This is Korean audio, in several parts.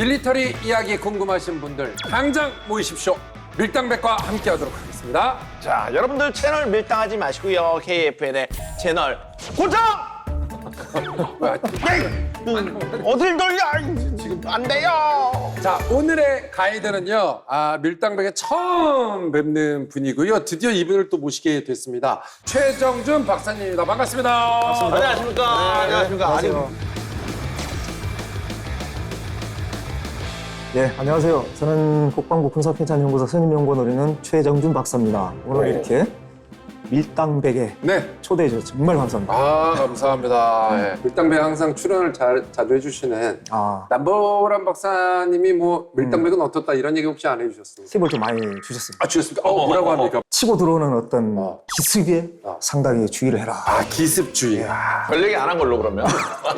밀리터리 이야기 궁금하신 분들 당장 모이십시오. 밀당백과 함께하도록 하겠습니다. 자, 여러분들 채널 밀당하지 마시고요. KFN의 채널 고정! 어딜 돌려! 지금 안 돼요! 자, 오늘의 가이드는요, 밀당백에 처음 뵙는 분이고요. 드디어 이분을 또 모시게 됐습니다. 최정준 박사님입니다. 반갑습니다. 안녕하십니까. 안녕하십니까. 네, 안녕하세요. 저는 국방부 군사편찬연구소 선임연구원 노리는 최정준 박사입니다. 오늘 이렇게 밀당백에 네. 초대해 주셔서 정말 감사합니다. 감사합니다. 네. 밀당백 항상 출연을 자주 해주시는 남보람 박사님이 뭐 밀당백은 어떻다 이런 얘기 혹시 안 해주셨습니까? 팁을 좀 많이 주셨습니다. 주셨습니까? 뭐라고 합니까? 치고 들어오는 어떤 기습에 상당히 주의를 해라. 기습주의. 별 얘기 안 한 걸로 그러면.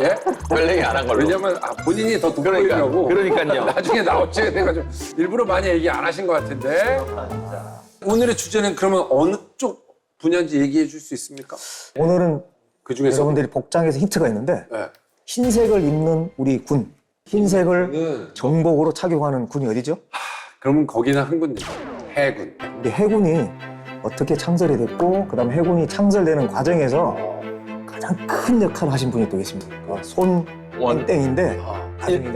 예? 별 얘기 안 한 걸로. 왜냐면 본인이 더 돋보이려고. 그러니까요. 나중에 나올지 내가 좀 일부러 많이 얘기 안 하신 것 같은데. 오늘의 주제는 그러면 어느 쪽 분야인지 얘기해 줄 수 있습니까? 오늘은 그 중에서 여러분들이 복장에서 힌트가 있는데 네. 흰색을 입는 우리 군, 흰색을 정복으로 착용하는 군이 어디죠? 그러면 거기는 한 군데. 해군. 우리 해군이 어떻게 창설이 됐고 그다음에 해군이 창설되는 과정에서 가장 큰 역할을 하신 분이 또 계십니다. 손땡땡인데 나중에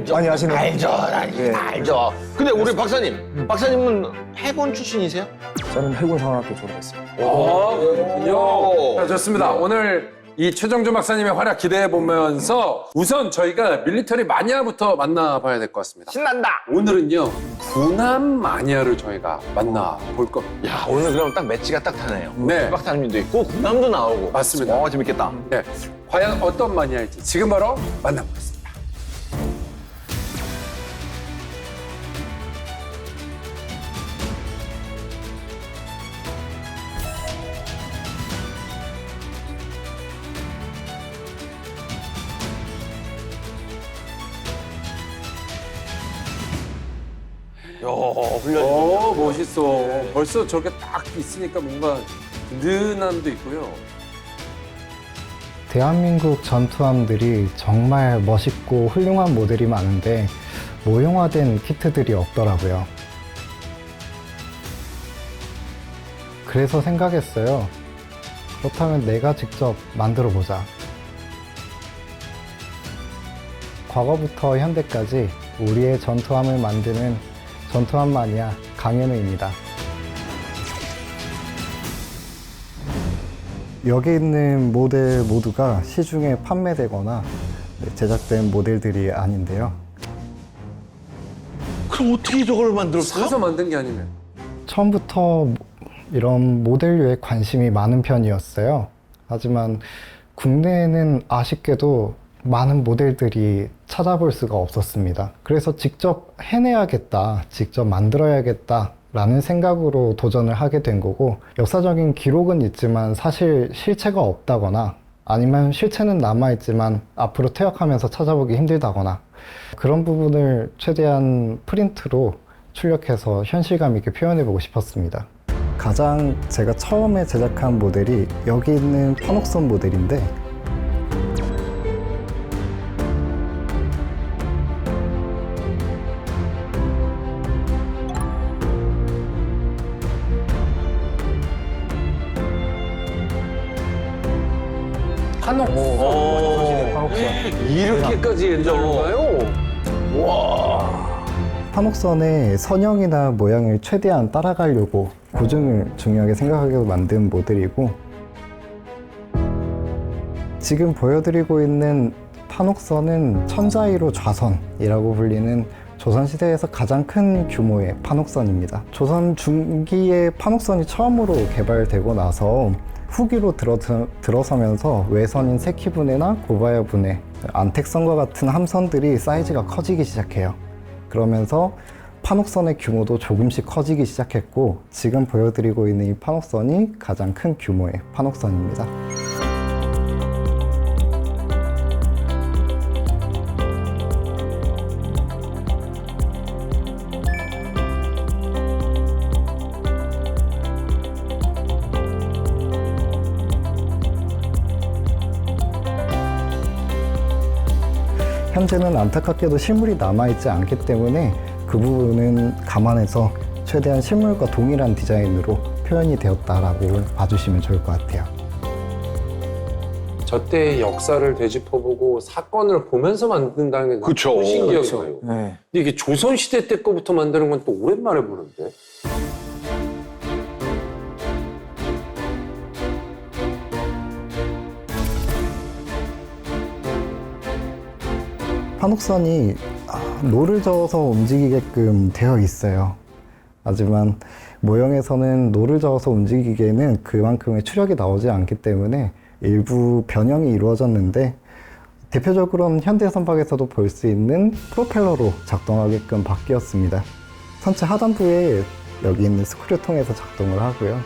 이제 많이 아시는 알죠. 네. 알죠. 근데 우리 박사님, 박사님은 해군 출신이세요? 저는 해군사관학교 졸업했습니다. 그렇군요. 자, 좋습니다. 오늘 이 최정준 박사님의 활약 기대해 보면서 우선 저희가 밀리터리 마니아부터 만나봐야 될 것 같습니다. 신난다. 오늘은요, 군함 마니아를 저희가 만나볼 겁니다. 야, 오늘 그럼 딱 매치가 딱 타네요. 네. 박사님도 있고 군함도 나오고. 맞습니다. 재밌겠다. 네, 과연 어떤 마니아일지 지금 바로 만나보겠습니다. 멋있어. 벌써 저렇게 딱 있으니까 뭔가 든든함도 있고요. 대한민국 전투함들이 정말 멋있고 훌륭한 모델이 많은데 모형화된 키트들이 없더라고요. 그래서 생각했어요. 그렇다면 내가 직접 만들어 보자. 과거부터 현대까지 우리의 전투함을 만드는 전투함 마니아 강현우입니다. 여기 있는 모델 모두가 시중에 판매되거나 제작된 모델들이 아닌데요. 그럼 어떻게 저걸 만들었어요? 사서 만든 게 아니면. 처음부터 이런 모델류에 관심이 많은 편이었어요. 하지만 국내에는 아쉽게도 많은 모델들이 찾아볼 수가 없었습니다. 그래서 직접 해내야겠다, 직접 만들어야겠다 라는 생각으로 도전을 하게 된 거고, 역사적인 기록은 있지만 사실 실체가 없다거나 아니면 실체는 남아있지만 앞으로 퇴역하면서 찾아보기 힘들다거나 그런 부분을 최대한 프린트로 출력해서 현실감 있게 표현해보고 싶었습니다. 가장 제가 처음에 제작한 모델이 여기 있는 판옥선 모델인데, 이렇게까지 옛날인가요? 판옥선의 선형이나 모양을 최대한 따라가려고 고증을 중요하게 생각하게 만든 모델이고, 지금 보여드리고 있는 판옥선은 천자위로 좌선이라고 불리는 조선시대에서 가장 큰 규모의 판옥선입니다. 조선 중기에 판옥선이 처음으로 개발되고 나서 후기로 들어서면서 외선인 세키부대나 고바야 부대, 안택선과 같은 함선들이 사이즈가 커지기 시작해요. 그러면서 판옥선의 규모도 조금씩 커지기 시작했고, 지금 보여드리고 있는 이 판옥선이 가장 큰 규모의 판옥선입니다. 현재는 안타깝게도 실물이 남아있지 않기 때문에 그 부분은 감안해서 최대한 실물과 동일한 디자인으로 표현이 되었다라고 봐주시면 좋을 것 같아요. 저 때의 역사를 되짚어보고 사건을 보면서 만든다는 게 그쵸. 너무 신기해요. 네. 근데 이게 조선시대 때 거부터 만드는 건 또 오랜만에 보는데. 판옥선이 노를 저어서 움직이게끔 되어 있어요. 하지만 모형에서는 노를 저어서 움직이기에는 그만큼의 추력이 나오지 않기 때문에 일부 변형이 이루어졌는데 대표적으로는 현대 선박에서도 볼 수 있는 프로펠러로 작동하게끔 바뀌었습니다. 선체 하단부에 여기 있는 스크류 통해서 작동을 하고요.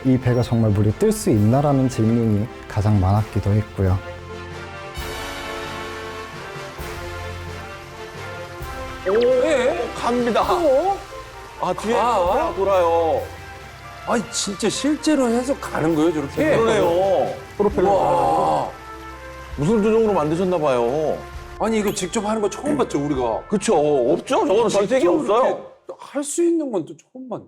이 배가 정말 물에 뜰 수 있나라는 질문이 가장 많았기도 했고요. 갑니다. 뒤에 돌아요. 아니 진짜 실제로 해서 가는 거예요 저렇게? 그러네요. 와. 무슨 조종으로 만드셨나 봐요. 아니 이거 직접 하는 거 처음 봤죠 우리가? 그쵸. 없죠. 저거는 전 세계에 없어요. 할 수 있는 건 또 처음 봤네.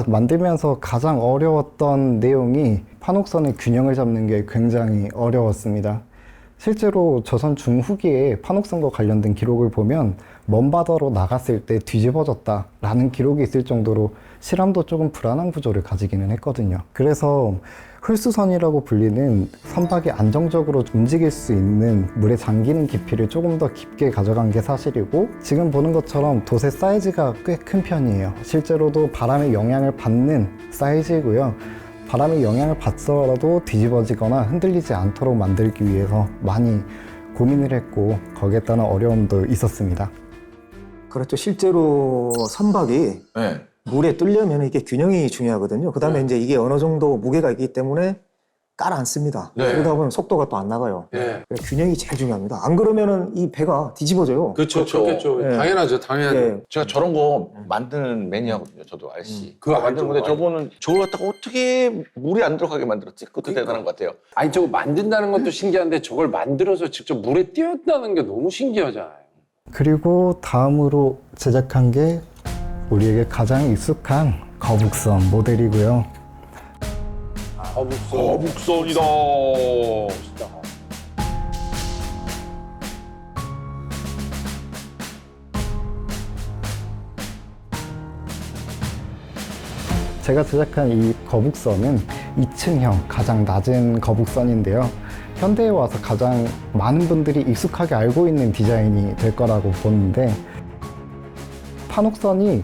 만들면서 가장 어려웠던 내용이 판옥선의 균형을 잡는 게 굉장히 어려웠습니다. 실제로 조선 중후기에 판옥선과 관련된 기록을 보면 먼 바다로 나갔을 때 뒤집어졌다라는 기록이 있을 정도로 실함도 조금 불안한 구조를 가지기는 했거든요. 그래서 홀수선이라고 불리는 선박이 안정적으로 움직일 수 있는 물에 잠기는 깊이를 조금 더 깊게 가져간 게 사실이고, 지금 보는 것처럼 돛의 사이즈가 꽤 큰 편이에요. 실제로도 바람의 영향을 받는 사이즈이고요. 바람의 영향을 받더라도 뒤집어지거나 흔들리지 않도록 만들기 위해서 많이 고민을 했고 거기에 따른 어려움도 있었습니다. 그렇죠. 실제로 선박이 네. 물에 뜨려면 이게 균형이 중요하거든요. 그 다음에 이제 이게 어느 정도 무게가 있기 때문에 깔아앉습니다. 네. 그러다 보면 속도가 또 안 나가요. 네. 그래서 균형이 제일 중요합니다. 안 그러면은 이 배가 뒤집어져요. 그렇죠. 그렇겠죠. 네. 당연하죠. 당연하죠. 네. 제가 저런 거 만드는 매니아거든요. 저도 RC. 그거 만드는 건데 알죠. 저거는 저걸 갖다가 어떻게 물이 안 들어가게 만들었지? 그것도 대단한 것 같아요. 아니 저거 만든다는 것도 신기한데 저걸 만들어서 직접 물에 띄웠다는 게 너무 신기하잖아요. 그리고 다음으로 제작한 게 우리에게 가장 익숙한 거북선 모델이고요. 거북선이다. 제가 제작한 이 거북선은 2층형 가장 낮은 거북선인데요. 현대에 와서 가장 많은 분들이 익숙하게 알고 있는 디자인이 될 거라고 보는데, 판옥선이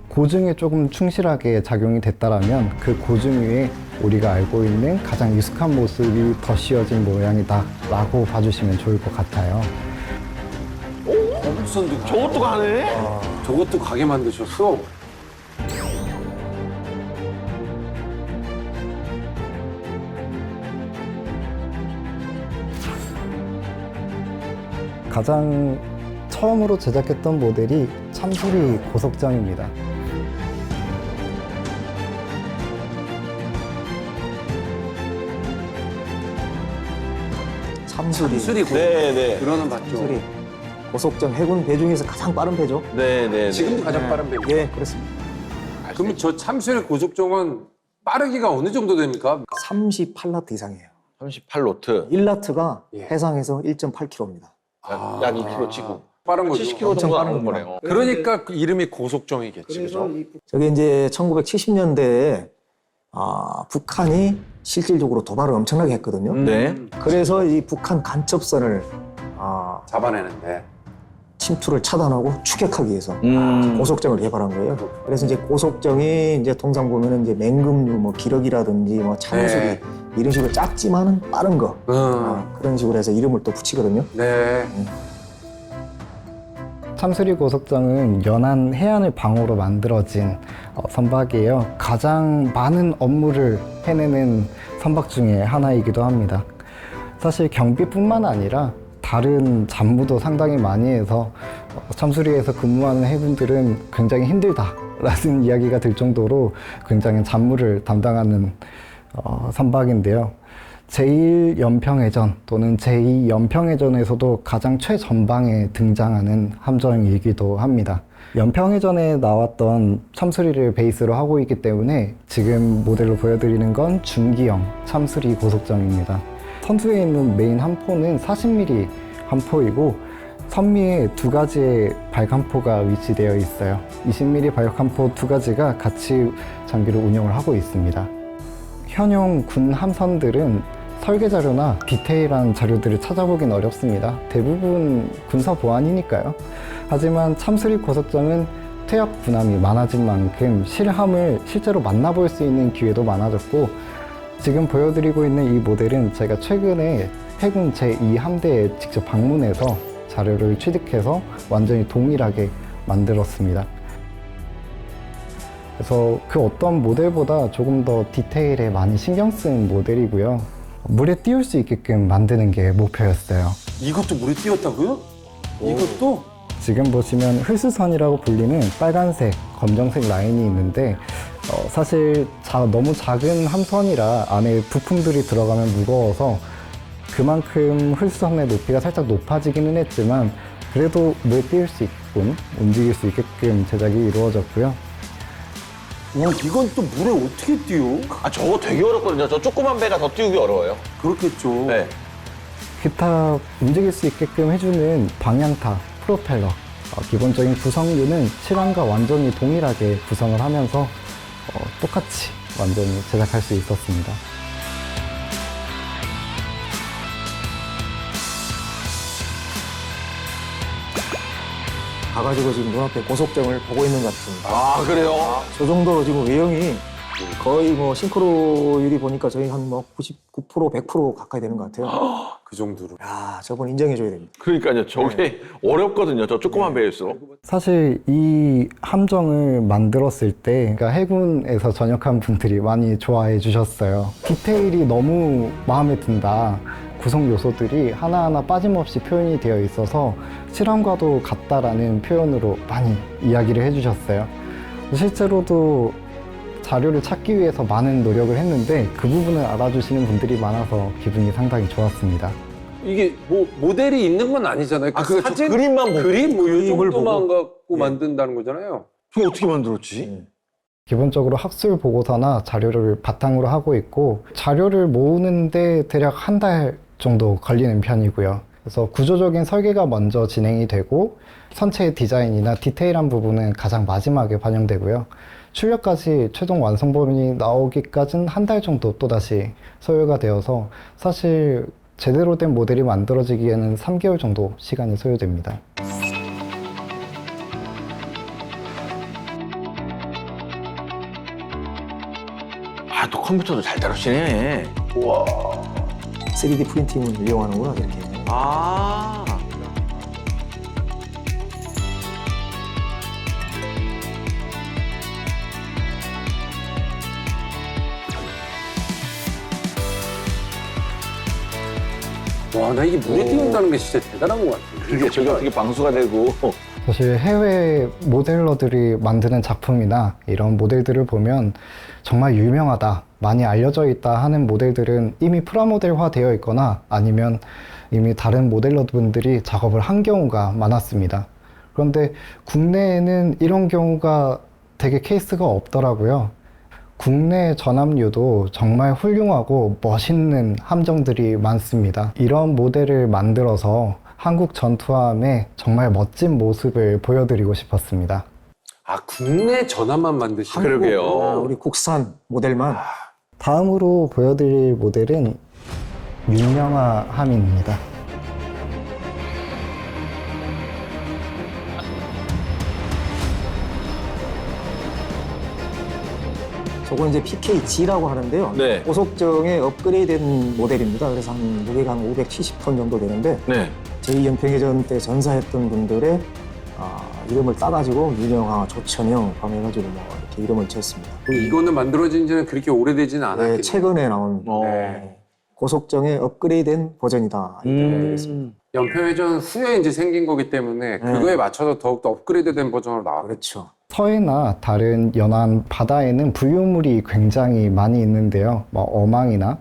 고증에 조금 충실하게 작용이 됐다라면 그 고증 위에 우리가 알고 있는 가장 익숙한 모습이 더 씌워진 모양이다 라고 봐주시면 좋을 것 같아요. 거북선도 저것도 가네? 저것도 가게 만드셨어? 가장 처음으로 제작했던 모델이 참수리 고속정입니다. 참수리. 수리 네네. 그러는 봤죠. 참수리. 고속정 해군 배 중에서 가장 빠른 배죠. 네네. 지금도 가장 빠른 배입니다. 예, 그렇습니다. 그러면 저 참수리 고속정은 빠르기가 어느 정도 됩니까? 38나트 이상이에요. 38노트. 1나트가 예. 해상에서 1.8km입니다. 약 2km 치고. 빠른 거죠. 70km 엄청 정도 빠른 나오는 겁니다. 거네요. 그러니까 그 이름이 고속정이겠지, 그죠? 저게 이제 1970년대에 북한이 실질적으로 도발을 엄청나게 했거든요. 네. 그래서 이 북한 간첩선을 잡아내는데. 침투를 차단하고 추격하기 위해서 음. 고속정을 개발한 거예요. 그래서 이제 고속정이 이제 통상 보면은 이제 맹금류, 뭐 기러기라든지 뭐 참수리 네. 이런 식으로 작지만은 빠른 거 그런 식으로 해서 이름을 또 붙이거든요. 네. 참수리 고속정은 연안 해안을 방어로 만들어진 선박이에요. 가장 많은 업무를 해내는 선박 중에 하나이기도 합니다. 사실 경비뿐만 아니라 다른 잡무도 상당히 많이 해서 참수리에서 근무하는 해군들은 굉장히 힘들다라는 이야기가 들 정도로 굉장히 잡무를 담당하는 선박인데요. 제1연평해전 또는 제2연평해전에서도 가장 최전방에 등장하는 함정이기도 합니다. 연평해전에 나왔던 참수리를 베이스로 하고 있기 때문에 지금 모델로 보여드리는 건 중기형 참수리 고속정입니다. 선두에 있는 메인 함포는 40mm 함포이고 선미에 두 가지의 발함포가 위치되어 있어요. 20mm 발함포 두 가지가 같이 장비로 운영을 하고 있습니다. 현용 군 함선들은 설계 자료나 디테일한 자료들을 찾아보긴 어렵습니다. 대부분 군사 보안이니까요. 하지만 참수리 고속정은 퇴역 군함이 많아진 만큼 실함을 실제로 만나볼 수 있는 기회도 많아졌고, 지금 보여드리고 있는 이 모델은 제가 최근에 해군 제2함대에 직접 방문해서 자료를 취득해서 완전히 동일하게 만들었습니다. 그래서 그 어떤 모델보다 조금 더 디테일에 많이 신경 쓴 모델이고요. 물에 띄울 수 있게끔 만드는 게 목표였어요. 이것도 물에 띄웠다고요? 이것도? 지금 보시면 흘수선이라고 불리는 빨간색, 검정색 라인이 있는데 사실 너무 작은 함선이라 안에 부품들이 들어가면 무거워서 그만큼 흘수선의 높이가 살짝 높아지기는 했지만 그래도 물에 띄울 수 있게끔 움직일 수 있게끔 제작이 이루어졌고요. 와, 이건 또 물에 어떻게 띄워? 아, 저거 되게 어렵거든요. 저 조그만 배가 더 띄우기 어려워요. 그렇겠죠. 네. 기타 움직일 수 있게끔 해주는 방향탑, 프로펠러, 기본적인 구성류는 실함과 완전히 동일하게 구성을 하면서 똑같이 완전히 제작할 수 있었습니다. 가가지고 지금 눈앞에 고속정을 보고 있는 것 같습니다. 아, 그래요? 저 정도로 지금 외형이 거의 뭐 싱크로율이 보니까 저희 한 뭐 99%, 100% 가까이 되는 것 같아요. 그 정도로. 야, 저분 인정해줘야 됩니다. 그러니까요. 저게 어렵거든요. 저 조그만 배일수록. 사실 이 함정을 만들었을 때 그러니까 해군에서 전역한 분들이 많이 좋아해 주셨어요. 디테일이 너무 마음에 든다. 구성 요소들이 하나하나 빠짐없이 표현이 되어 있어서 실함과도 같다라는 표현으로 많이 이야기를 해주셨어요. 실제로도 자료를 찾기 위해서 많은 노력을 했는데 그 부분을 알아주시는 분들이 많아서 기분이 상당히 좋았습니다. 이게 뭐 모델이 있는 건 아니잖아요. 아, 그거 저 그림만 보고. 그림 뭐 이 그림을 정도만 보고. 갖고 만든다는 거잖아요. 저거 어떻게 만들었지? 기본적으로 학술 보고서나 자료를 바탕으로 하고 있고 자료를 모으는데 대략 한 달 정도 걸리는 편이고요. 그래서 구조적인 설계가 먼저 진행이 되고 선체 디자인이나 디테일한 부분은 가장 마지막에 반영되고요. 출력까지 최종 완성본이 나오기까지는 한 달 정도 또다시 소요가 되어서 사실 제대로 된 모델이 만들어지기에는 3개월 정도 시간이 소요됩니다. 아, 또 컴퓨터도 잘 다루시네. 우와. 3D 프린팅을 이용하는구나, 이렇게. 아. 와, 나 이게 물에 띄운다는 게 진짜 대단한 것 같아요. 그게 저게 어떻게 방수가 되고. 사실 해외 모델러들이 만드는 작품이나 이런 모델들을 보면 정말 유명하다, 많이 알려져 있다 하는 모델들은 이미 프라모델화 되어 있거나 아니면 이미 다른 모델러분들이 작업을 한 경우가 많았습니다. 그런데 국내에는 이런 경우가 되게 케이스가 없더라고요. 국내 전함류도 정말 훌륭하고 멋있는 함정들이 많습니다. 이런 모델을 만들어서 한국 전투함의 정말 멋진 모습을 보여드리고 싶었습니다. 아, 국내 전함만 만드시는 그러게요. 우리 국산 모델만. 다음으로 보여드릴 모델은 윤영아 함입니다. 저건 이제 PKG라고 하는데요. 네. 고속정의 업그레이드된 모델입니다. 그래서 한 무게가 한 570톤 정도 되는데 네. 제2연평해전 때 전사했던 분들의 이름을 따가지고 윤영아, 조천영 해가지고 뭐 이렇게 이름을 지었습니다. 이거는 만들어진 지는 그렇게 오래되지는 않았겠네요. 네, 최근에 나온 어. 고속정의 업그레이드된 버전이다. 이렇게 말드리겠습니다. 연평해전 후에 이제 생긴 거기 때문에 그거에 맞춰서 더욱더 업그레이드된 버전으로 나왔겠죠. 그렇죠. 서해나 다른 연안 바다에는 부유물이 굉장히 많이 있는데요. 뭐 어망이나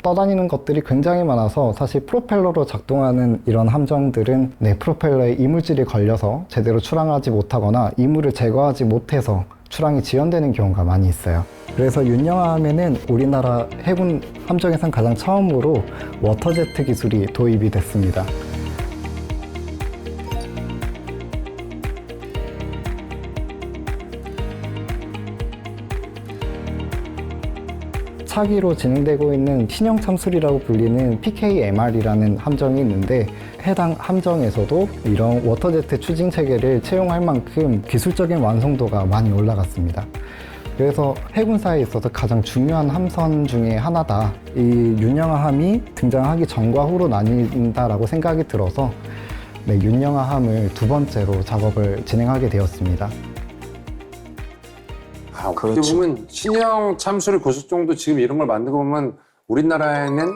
떠다니는 것들이 굉장히 많아서 사실 프로펠러로 작동하는 이런 함정들은 프로펠러에 이물질이 걸려서 제대로 출항하지 못하거나 이물을 제거하지 못해서 출항이 지연되는 경우가 많이 있어요. 그래서 윤영함에는 우리나라 해군 함정에선 가장 처음으로 워터제트 기술이 도입이 됐습니다. 차기로 진행되고 있는 신형 참수리라고 불리는 PKMR이라는 함정이 있는데 해당 함정에서도 이런 워터제트 추진 체계를 채용할 만큼 기술적인 완성도가 많이 올라갔습니다. 그래서 해군사에 있어서 가장 중요한 함선 중에 하나다. 이 윤영하함이 등장하기 전과 후로 나뉜다라고 생각이 들어서 윤영하함을 두 번째로 작업을 진행하게 되었습니다. 어떻게 그렇죠. 보면 신형 참수리 고속정도 지금 이런 걸 만든 거 보면 우리나라에는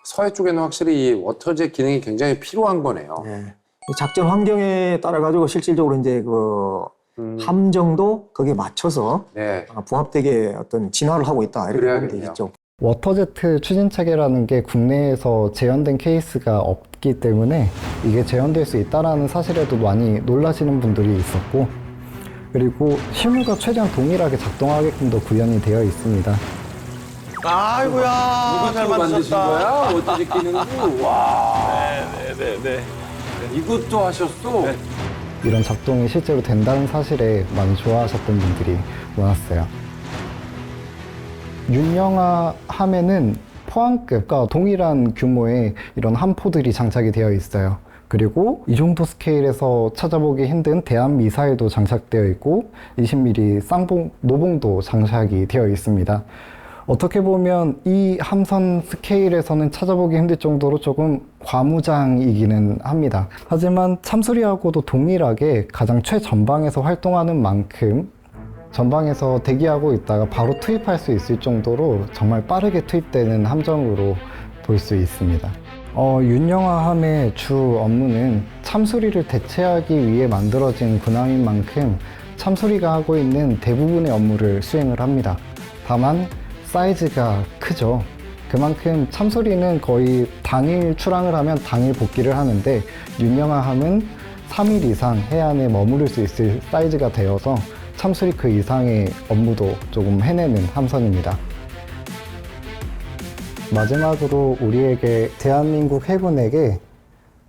서해 쪽에는 확실히 이 워터젯 기능이 굉장히 필요한 거네요. 네. 이 작전 환경에 따라 가지고 실질적으로 이제 그 함정도 거기에 맞춰서 네. 부합되게 어떤 진화를 하고 있다 이렇게 보면 그래야겠네요. 되겠죠. 워터제트 추진 체계라는 게 국내에서 재현된 케이스가 없기 때문에 이게 재현될 수 있다는 사실에도 많이 놀라시는 분들이 있었고, 그리고 실물과 최대한 동일하게 작동하게끔도 구현이 되어 있습니다. 아이고야, 잘 이것도 만드신 만드셨다. 거야? 워터젯 기능도? 와. 네네네. 이것도 하셨어? 이런 작동이 실제로 된다는 사실에 많이 좋아하셨던 분들이 많았어요. 윤영하 함에는 포항급과 동일한 규모의 이런 함포들이 장착이 되어 있어요. 그리고 이 정도 스케일에서 찾아보기 힘든 대한 미사일도 장착되어 있고 20mm 쌍봉, 노봉도 장착이 되어 있습니다. 어떻게 보면 이 함선 스케일에서는 찾아보기 힘들 정도로 조금 과무장이기는 합니다. 하지만 참수리하고도 동일하게 가장 최전방에서 활동하는 만큼 전방에서 대기하고 있다가 바로 투입할 수 있을 정도로 정말 빠르게 투입되는 함정으로 볼 수 있습니다. 윤영하함의 주 업무는 참수리를 대체하기 위해 만들어진 군함인 만큼 참수리가 하고 있는 대부분의 업무를 수행을 합니다. 다만 사이즈가 크죠. 그만큼 참수리는 거의 당일 출항을 하면 당일 복귀를 하는데 윤영하함은 3일 이상 해안에 머무를 수 있을 사이즈가 되어서 참수리 그 이상의 업무도 조금 해내는 함선입니다. 마지막으로 우리에게 대한민국 해군에게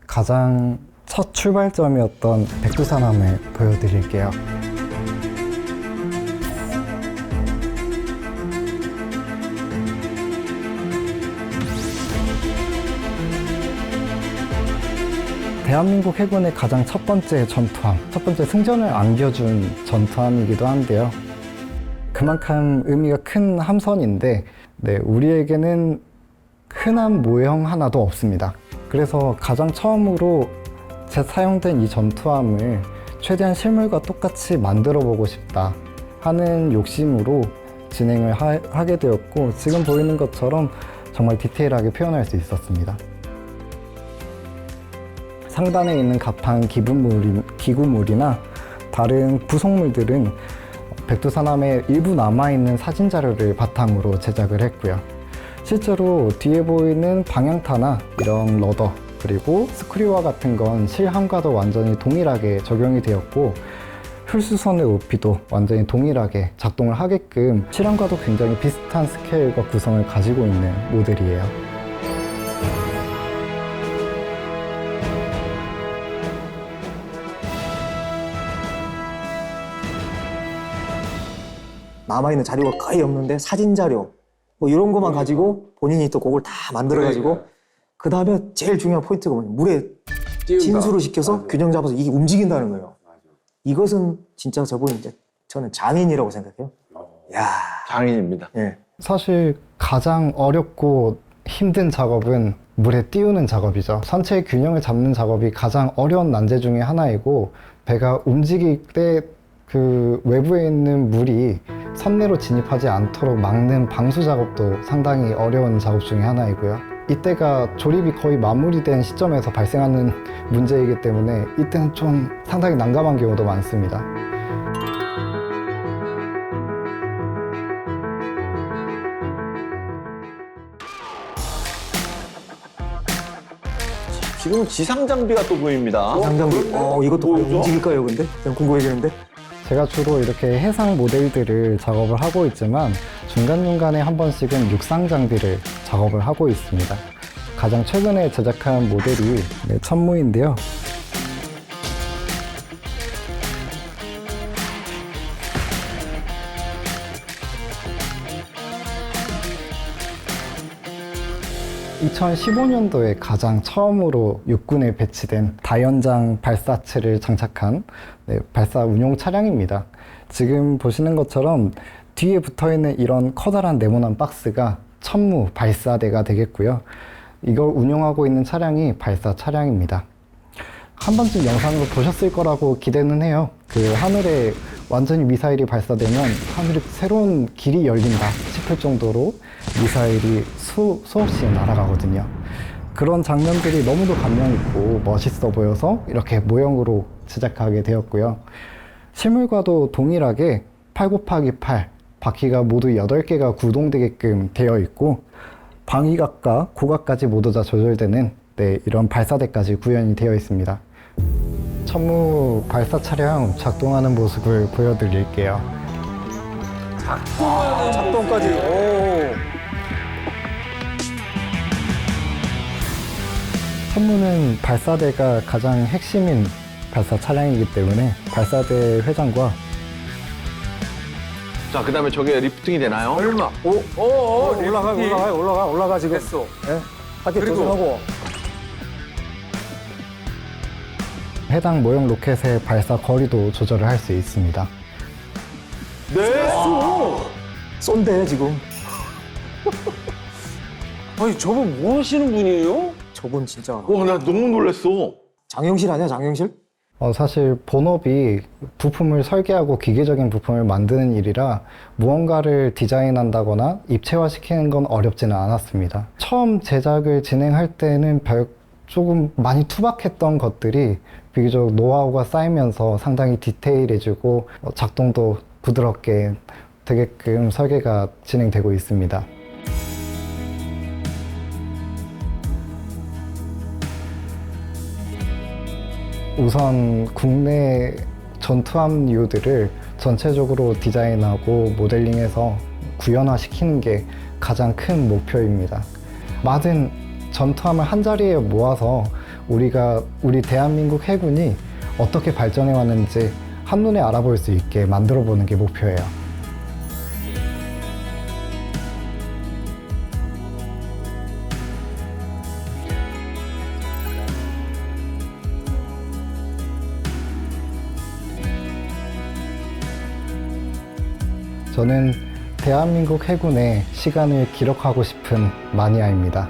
가장 첫 출발점이었던 백두산함을 보여드릴게요. 대한민국 해군의 가장 첫 번째 전투함, 첫 번째 승전을 안겨준 전투함이기도 한데요. 그만큼 의미가 큰 함선인데 우리에게는 흔한 모형 하나도 없습니다. 그래서 가장 처음으로 재사용된 이 전투함을 최대한 실물과 똑같이 만들어 보고 싶다 하는 욕심으로 진행을 하게 되었고, 지금 보이는 것처럼 정말 디테일하게 표현할 수 있었습니다. 상단에 있는 갑판 기구물이나 다른 구성물들은 백두산함의 일부 남아있는 사진 자료를 바탕으로 제작을 했고요. 실제로 뒤에 보이는 방향타나 이런 러더 그리고 스크류와 같은 건 실함과도 완전히 동일하게 적용이 되었고, hul수선의 높이도 완전히 동일하게 작동을 하게끔 실함과도 굉장히 비슷한 스케일과 구성을 가지고 있는 모델이에요. 남아있는 자료가 거의 없는데 사진 자료 뭐 이런 것만 가지고 본인이 또 그걸 다 만들어가지고 그 다음에 제일 중요한 포인트가 뭐냐면 물에 진수를 시켜서 균형 잡아서 이게 움직인다는 거예요. 이것은 진짜 저분이 이제 저는 장인이라고 생각해요. 야, 장인입니다. 예. 사실 가장 어렵고 힘든 작업은 물에 띄우는 작업이죠. 선체의 균형을 잡는 작업이 가장 어려운 난제 중에 하나이고, 배가 움직일 때 그 외부에 있는 물이 선내로 진입하지 않도록 막는 방수 작업도 상당히 어려운 작업 중에 하나이고요. 이때가 조립이 거의 마무리된 시점에서 발생하는 문제이기 때문에 이때는 좀 상당히 난감한 경우도 많습니다. 지금 지상 장비가 또 보입니다. 장장비. 이것도 뭐죠? 움직일까요, 근데? 좀 궁금해지는데? 제가 주로 이렇게 해상 모델들을 작업을 하고 있지만 중간중간에 한 번씩은 육상 장비를 작업을 하고 있습니다. 가장 최근에 제작한 모델이 천무인데요. (2015년도에) 가장 처음으로 육군에 배치된 다연장 발사체를 장착한 발사 운용 차량입니다. 지금 보시는 것처럼 뒤에 붙어있는 이런 커다란 네모난 박스가 천무 발사대가 되겠고요. 이걸 운용하고 있는 차량이 발사 차량입니다. 한 번쯤 영상으로 보셨을 거라고 기대는 해요. 그 하늘에 완전히 미사일이 발사되면 하늘에 새로운 길이 열린다 싶을 정도로 미사일이 수없이 날아가거든요. 그런 장면들이 너무도 감명 있고 멋있어 보여서 이렇게 모형으로 제작하게 되었고요. 실물과도 동일하게 8×8 바퀴가 모두 8개가 구동되게끔 되어 있고 방위각과 고각까지 모두 다 조절되는 이런 발사대까지 구현이 되어 있습니다. 천무 발사 차량 작동하는 모습을 보여드릴게요. 작동까지. 천무는 발사대가 가장 핵심인 발사 차량이기 때문에 발사대 회전과 자, 그 다음에 저게 리프팅이 되나요? 얼마? 올라가, 지금. 됐어. 예? 바퀴 그리고- 조정하고. 해당 모형 로켓의 발사 거리도 조절을 할 수 있습니다. 네. 쏜대, 지금. 아니 저분 뭐 하시는 분이에요? 저분 진짜. 나 너무 놀랐어. 장영실 아니야, 장영실? 사실 본업이 부품을 설계하고 기계적인 부품을 만드는 일이라 무언가를 디자인한다거나 입체화시키는 건 어렵지는 않았습니다. 처음 제작을 진행할 때는 조금 많이 투박했던 것들이 비교적 노하우가 쌓이면서 상당히 디테일해지고 작동도 부드럽게 되게끔 설계가 진행되고 있습니다. 우선 국내 전투함류들을 전체적으로 디자인하고 모델링해서 구현화시키는 게 가장 큰 목표입니다. 많은 전투함을 한자리에 모아서 우리 대한민국 해군이 어떻게 발전해 왔는지 한눈에 알아볼 수 있게 만들어 보는 게 목표예요. 저는 대한민국 해군의 시간을 기록하고 싶은 마니아입니다.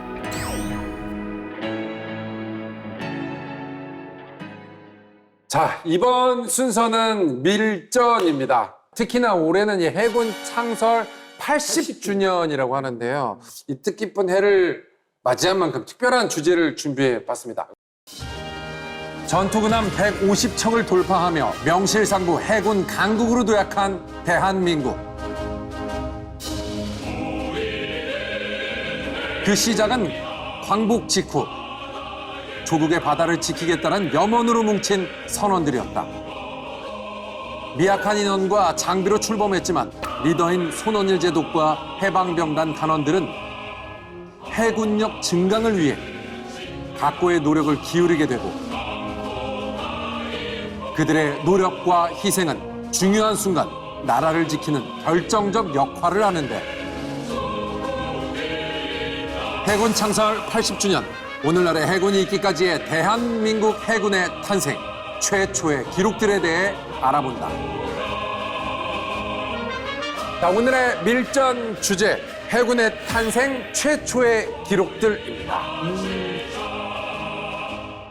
자, 이번 순서는 밀전입니다. 특히나 올해는 이 해군 창설 80주년이라を하는데요. 이 뜻깊은 해를 맞이한 만큼 특별한 주제를 준비해 봤습니다. 전투군함 150척을 돌파하며 명실상부 해군 강국으로 도약한 대한민국. 그 시작은 광복 직후 조국의 바다를 지키겠다는 염원으로 뭉친 선원들이었다. 미약한 인원과 장비로 출범했지만 리더인 손원일 제독과 해방병단 단원들은 해군력 증강을 위해 각고의 노력을 기울이게 되고 그들의 노력과 희생은 중요한 순간 나라를 지키는 결정적 역할을 하는데 해군 창설 80주년 오늘날의 해군이 있기까지의 대한민국 해군의 탄생 최초의 기록들에 대해 알아본다. 자, 오늘의 밀전 주제 해군의 탄생 최초의 기록들입니다.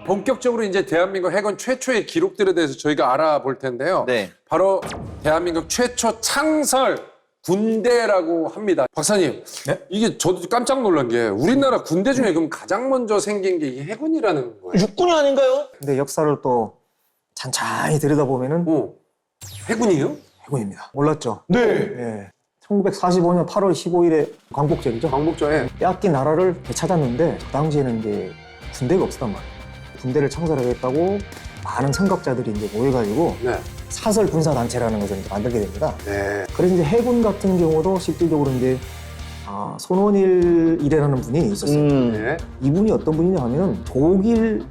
본격적으로 이제 대한민국 해군 최초의 기록들에 대해서 저희가 알아볼 텐데요. 네. 바로 대한민국 최초 창설 군대라고 합니다. 박사님, 네? 이게 저도 깜짝 놀란 게 우리나라 군대 중에 그럼 가장 먼저 생긴 게 이 해군이라는 거예요. 육군이 아닌가요? 근데 역사를 또 찬찬히 들여다보면은 오, 해군이요? 해군입니다. 몰랐죠? 네. 예. 1945년 8월 15일에 광복절이죠. 광복절에 빼앗긴 나라를 되찾았는데 그 당시에는 이제 군대가 없었단 말이에요. 군대를 창설하겠다고 많은 선각자들이 이제 모여가지고 네. 사설 군사 단체라는 것을 이제 만들게 됩니다. 네. 그래서 이제 해군 같은 경우도 실질적으로 이제 손원일이라는 분이 있었어요. 네. 이분이 어떤 분이냐 하면 독일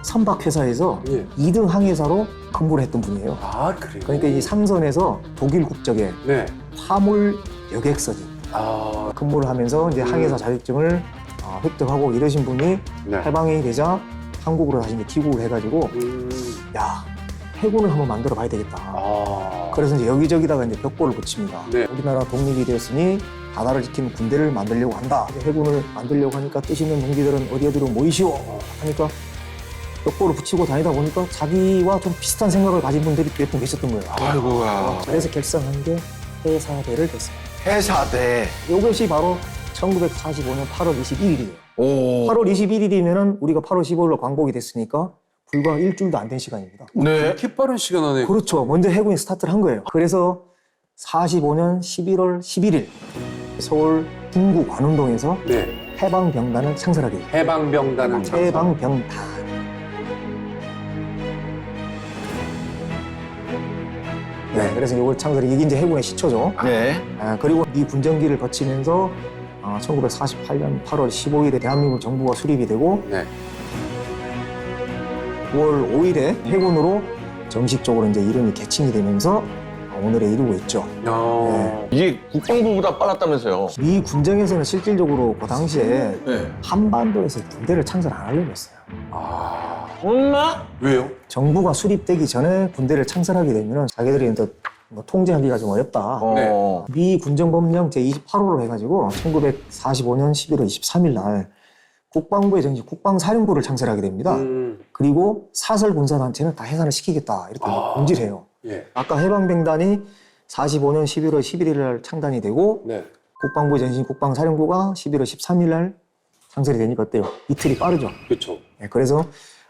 선박회사에서 예. 2등 항해사로 근무를 했던 분이에요. 아, 그래요? 그러니까 이 상선에서 독일 국적의 네. 화물 여객선이 아, 근무를 하면서 이제 항해사 자격증을 획득하고 이러신 분이 네. 해방이 되자 한국으로 다시 이제 귀국을 해가지고 야 해군을 한번 만들어 봐야 되겠다. 아. 그래서 이제 여기저기다가 이제 벽보를 붙입니다. 네. 우리나라 독립이 되었으니 바다를 지키는 군대를 만들려고 한다. 해군을 만들려고 하니까 뜻 있는 동지들은 어디 어디로 모이시오 하니까 벽보를 붙이고 다니다 보니까 자기와 좀 비슷한 생각을 가진 분들이 몇 분 계셨던 거예요. 아이고야. 그래서 결성한 게 해사대를 됐습니다. 해사대. 이것이 바로 1945년 8월 21일이에요. 오. 8월 21일이면은 우리가 8월 15일로 광복이 됐으니까 불과 일주일도 안 된 시간입니다. 네. 이렇게 빠른 시간 안에. 그렇죠. 먼저 해군이 스타트를 한 거예요. 그래서 45년 11월 11일 서울 중구 관운동에서 네. 해방병단을 창설하게 돼요. 해방병단을 창설. 해방병단. 네, 그래서 이걸 창설이 이게 이제 해군의 시초죠. 네. 그리고 이 군정기를 거치면서 1948년 8월 15일에 대한민국 정부가 수립이 되고 네. 9월 5일에 해군으로 정식적으로 이제 이름이 개칭이 되면서 오늘에 이르고 있죠. 어. 이게 국방부보다 빨랐다면서요? 미 군정에서는 실질적으로 그 당시에 네. 한반도에서 군대를 창설 안 하려고 했어요. 아. 엄마? 왜요? 정부가 수립되기 전에 군대를 창설하게 되면 자기들이 또 뭐 통제하기가 좀 어렵다. 어. 미 군정법령 제28호로 해가지고 1945년 11월 23일 날 국방부의 정식 국방사령부를 창설하게 됩니다. 그리고 사설 군사단체는 다 해산을 시키겠다 이렇게 공지를 해요. 예. 아까 해방병단이 45년 11월 11일 날 창단이 되고 네. 국방부의 전신 국방사령부가 11월 13일 날 창설이 되니까 어때요? 이틀이 빠르죠. 그렇죠. 네, 그래서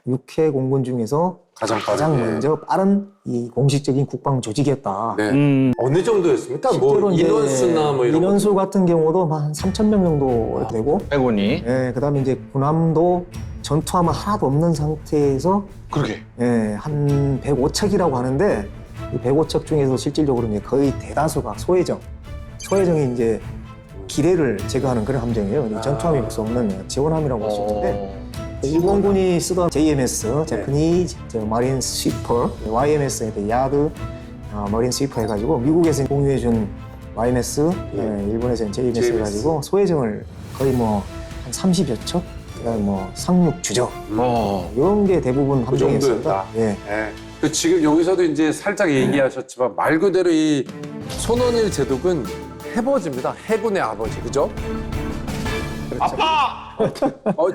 육해 공군 중에서 가장 가장 빠르게. 먼저 빠른 이 공식적인 국방 조직이었다. 네. 어느 정도였습니까? 뭐 실제로 이제 인원수나 뭐 이런 인원수 같은 경우도 한 3,000명 정도 이렇게 되고, 해군이. 예, 그다음에 이제 군함도 전투함은 하나도 없는 상태에서 그러게. 예, 한 105척이라고 하는데 이 105척 중에서 실질적으로 이제 거의 대다수가 소해정이 이제 기뢰를 제거하는 그런 함정이에요. 전투함이 벌써 없는 지원함이라고 할 수 있는데. 일본군이 쓰던 JMS, 제프니즈 마린 스위퍼, YMS, 야드 머린 스위퍼 해가지고 미국에서 공유해준 YMS, 일본에서는 JMS 해가지고 소해정을 거의 뭐 한 30여 척, 그다음에 뭐 상륙 주적 이런 게 대부분 그 정도였다. 함정이었습니다. 예. 네. 그 지금 여기서도 이제 살짝 얘기하셨지만 말 그대로 이 손원일 제독은 해버지입니다. 해군의 아버지, 그죠? 그렇죠. 아빠!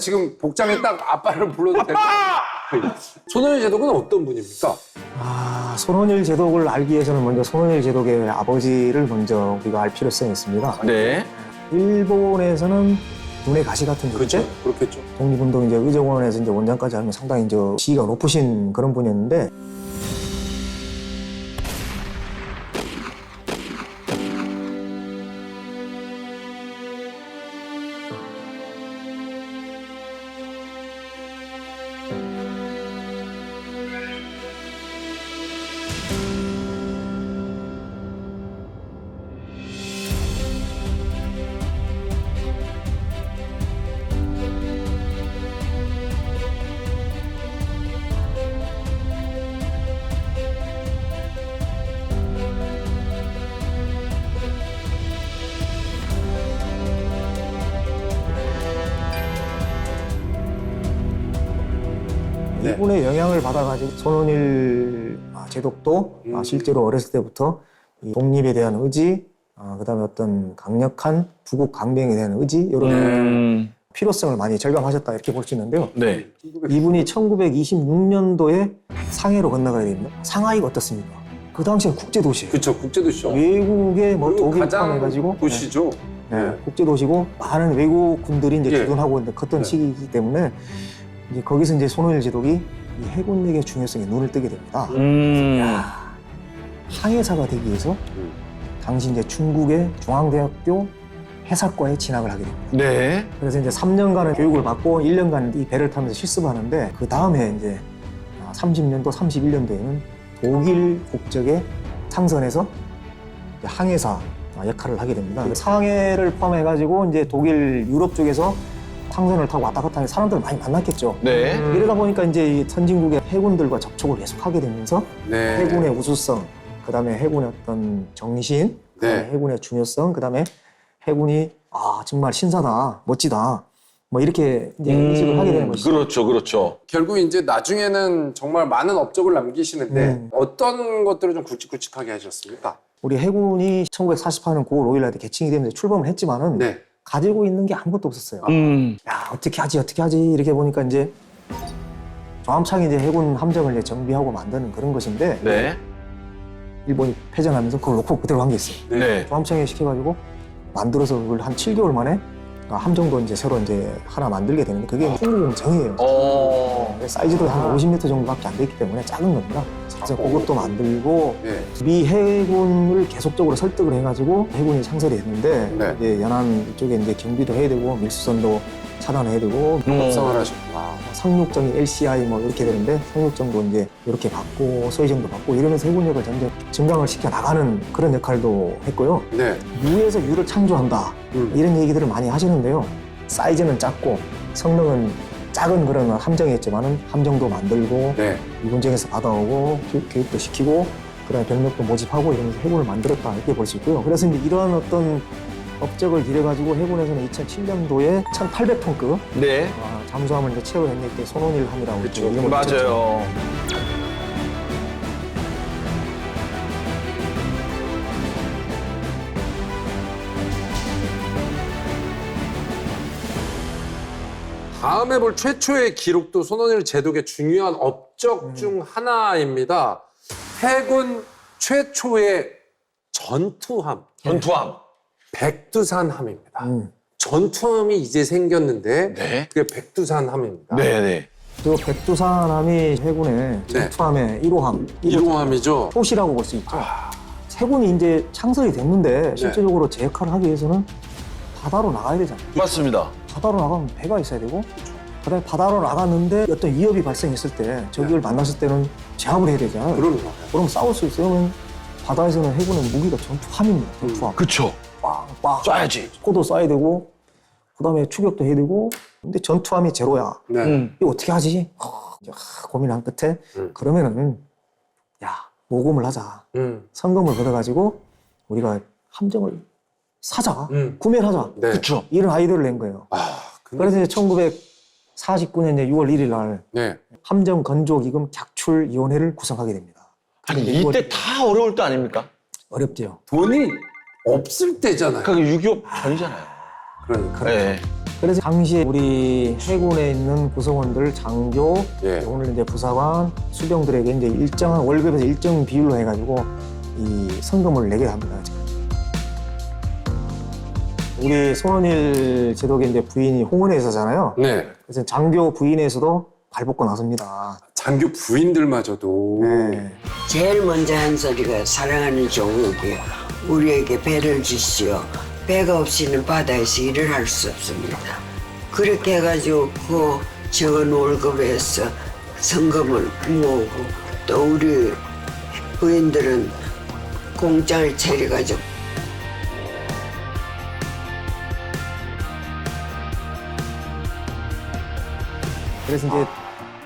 지금 복장에 딱 아빠를 불러도 될까요? 손원일 제독은 어떤 분입니까? 손원일 제독을 알기 위해서는 먼저 손원일 제독의 아버지를 먼저 우리가 알 필요성이 있습니다. 네. 일본에서는 눈의 가시 같은 분인데 그렇죠. 그렇겠죠. 독립운동 이제 의정원에서 이제 원장까지 하면 상당히 이제 지위가 높으신 그런 분이었는데 일본의 영향을 받아가지고 손원일 제독도 실제로 어렸을 때부터 이 독립에 대한 의지, 그다음에 어떤 강력한 부국 강병에 대한 의지 이런 필요성을 많이 절감하셨다 이렇게 볼 수 있는데요. 네. 이분이 1926년도에 상해로 건너가야 됩니다. 상하이가 어떻습니까? 그 당시엔 국제도시예요. 그렇죠. 국제도시죠. 외국의 뭐 그리고 독일 가장 포함해가지고 도시죠. 네, 국제도시고 많은 외국 군들이 이제 예. 주둔하고 있는 컸던 네. 시기이기 때문에 이제 거기서 이제 손원일 제독이 이 해군력의 중요성에 눈을 뜨게 됩니다. 항해사가 되기 위해서 당시 이제 중국의 중앙대학교 해사과에 진학을 하게 됩니다. 네. 그래서 이제 3년간의 교육을 받고 1년간 이 배를 타면서 실습을 하는데 그 다음에 이제 30년도, 31년도에는 독일 국적의 상선에서 이제 항해사 역할을 하게 됩니다. 상해를 포함해가지고 이제 독일 유럽 쪽에서 상선을 타고 왔다 갔다 하는 사람들을 많이 만났겠죠. 네. 이러다 보니까 이제 이 선진국의 해군들과 접촉을 계속하게 되면서 네. 해군의 우수성, 그다음에 해군의 어떤 정신, 그다음에 네. 해군의 중요성, 그다음에 해군이 정말 신사다, 멋지다, 뭐 이렇게 이제 인식을 하게 되는 것이죠. 그렇죠, 그렇죠. 결국 이제 나중에는 정말 많은 업적을 남기시는데 네. 어떤 것들을 좀 굵직굵직하게 하셨습니까? 우리 해군이 1948년 9월 5일 날 개칭이 되면서 출범을 했지만은 네. 가지고 있는 게 아무것도 없었어요. 야, 어떻게 하지 이렇게 보니까 이제 조함창이 이제 해군 함정을 이제 정비하고 만드는 그런 것인데 네. 일본이 패전하면서 그걸 놓고 그대로 한 게 있어요. 네. 조함창에 시켜가지고 만들어서 그걸 한 7개월 만에 함정도 이제 새로 이제 하나 만들게 되는데 그게 홍구공정이에요. 사이즈도 한 50m 정도밖에 안 되기 때문에 작은 겁니다. 그래서 그것도 만들고 네. 미 해군을 계속적으로 설득을 해가지고 해군이 창설이 됐는데 네. 이제 연안 이쪽에 이제 경비도 해야 되고 밀수선도 차단해야 되고 협상을 하셨구나. 상륙정이 LCI 뭐 이렇게 되는데 상륙정도 이제 이렇게 받고 소위정도 받고 이러면서 해군력을 점점 증강을 시켜 나가는 그런 역할도 했고요. 네. 유에서 유를 창조한다 이런 얘기들을 많이 하시는데요. 사이즈는 작고 성능은 작은 그런 함정이었지만은 함정도 만들고 네. 일본정에서 받아오고 교육도 시키고 그다음에 병력도 모집하고 이러면서 해군을 만들었다 이렇게 볼 수 있고요. 그래서 이제 이러한 어떤 업적을 기려가지고 해군에서는 2007년도에 1,800톤급 네. 잠수함을 이제 채울 했는데 그때 손원일 함이라고 그렇죠. 이름을 붙였죠. 맞아요. 다음에 볼 최초의 기록도 손원일 제독의 중요한 업적 중 하나입니다. 해군 최초의 전투함, 전투함. 백두산함입니다. 음. 전투함이 이제 생겼는데 네. 그게 백두산함입니다. 네네. 그 백두산함이 해군의 전투함의 1호함, 1호함이죠. 호시라고 볼 수 있죠. 해군이 이제 창설이 됐는데 실제적으로 제 역할을 하기 위해서는 바다로 나가야 되잖아요. 맞습니다. 바다로 나가면 배가 있어야 되고 그다음에 바다로 나갔는데 어떤 위협이 발생했을 때 적을 만났을 때는 제압을 해야 되잖아요. 그럼요. 그럼 싸울 수 있어요. 그러면 바다에서는 해군의 무기가 전투함입니다. 전투함. 그쵸. 빵빵 쏴야지. 포도 쏴야 되고 그다음에 추격도 해야 되고 근데 전투함이 제로야. 네. 이거 어떻게 하지? 이제 고민한 끝에 그러면은 야 모금을 하자. 성금을 걷어가지고 우리가 함정을 사자. 구매를 하자. 네. 그쵸. 이런 아이디어를 낸 거예요. 그래서 이제 1949년 6월 1일 날 네. 함정 건조 기금 객출위원회를 구성하게 됩니다. 아니, 이때 다 어려울 때 아닙니까? 어렵죠. 돈이 없을 때잖아요. 그게 6.25 전이잖아요. 그러니까. 네. 그래서 당시에 우리 해군에 있는 구성원들, 장교, 예. 오늘 이제 부사관, 수병들에게 이제 일정한 월급에서 일정 비율로 해가지고 이 성금을 내게 합니다. 우리 손원일 제독의 이제 부인이 홍은에 있었잖아요. 네. 그래서 장교 부인에서도 발벗고 나섭니다. 장교 부인들마저도 네. 제일 먼저 한 소리가 사랑하는 조국이요. 우리에게 배를 주시오. 배가 없이는 바다에서 일을 할 수 없습니다. 그렇게 해가지고 그 적은 월급에서 성금을 모으고 또 우리 부인들은 공장을 차려가지고 그래서 이제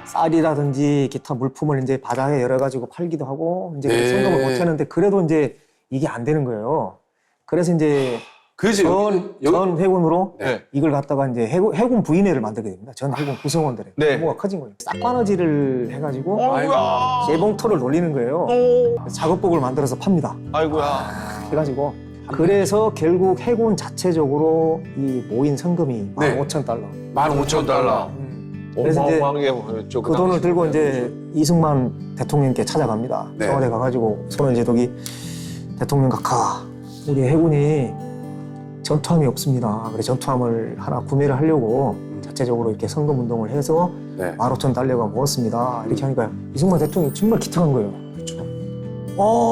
쌀이라든지 기타 물품을 이제 바다에 열어가지고 팔기도 하고 이제 네. 성금을 못 했는데 그래도 이제 이게 안 되는 거예요. 그래서 이제 그죠? 전 해군으로 네. 이걸 갖다가 이제 해군 부인회를 만들게 됩니다. 전 해군 구성원들의 네. 규모가 커진 거예요. 싹바느질을 해가지고 아이고야. 재봉토를 돌리는 거예요. 작업복을 만들어서 팝니다. 아이고야. 해가지고 그래서 결국 해군 자체적으로 이 모인 성금이 네. 15,000달러. 15,000달러. 그래서 이제 어마어마하게 보였죠. 그 돈을 들고 이제 이승만 대통령께 찾아갑니다. 네. 청와대 가가지고 손원일 제독이 대통령 각하 우리 해군이 전투함이 없습니다. 그래서 전투함을 하나 구매를 하려고 자체적으로 이렇게 성금 운동을 해서 네. 15,000달러가 모았습니다. 이렇게 하니까 이승만 대통령이 정말 기특한 거예요.